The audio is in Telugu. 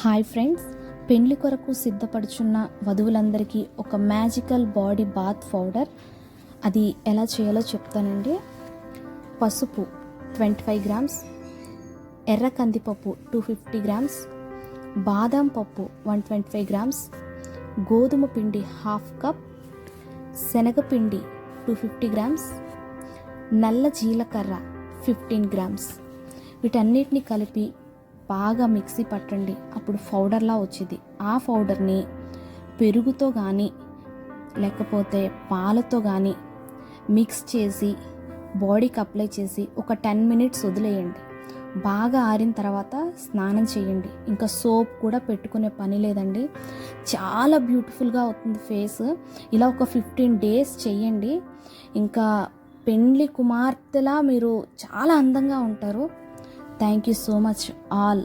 హాయ్ ఫ్రెండ్స్, పెండ్లి కొరకు సిద్ధపడుచున్న వధువులందరికీ ఒక మ్యాజికల్ బాడీ బాత్ పౌడర్ అది ఎలా చేయాలో చెప్తానండి. పసుపు 25 గ్రామ్స్, ఎర్ర కందిపప్పు 250 గ్రామ్స్, బాదం పప్పు 125 గ్రామ్స్, గోధుమ పిండి హాఫ్ కప్, శనగపిండి 250 గ్రామ్స్, నల్ల జీలకర్ర 15 గ్రామ్స్. వీటన్నిటిని కలిపి బాగా మిక్సీ పట్టండి. అప్పుడు పౌడర్లా వచ్చింది. ఆ పౌడర్ని పెరుగుతో కానీ లేకపోతే పాలతో కానీ మిక్స్ చేసి బాడీకి అప్లై చేసి ఒక 10 మినిట్స్ వదిలేయండి. బాగా ఆరిన తర్వాత స్నానం చేయండి. ఇంకా సోప్ కూడా పెట్టుకునే పని లేదండి. చాలా బ్యూటిఫుల్గా అవుతుంది ఫేస్. ఇలా ఒక 15 డేస్ చేయండి. ఇంకా పెండ్లి కుమార్తెలా మీరు చాలా అందంగా ఉంటారు. Thank you so much all.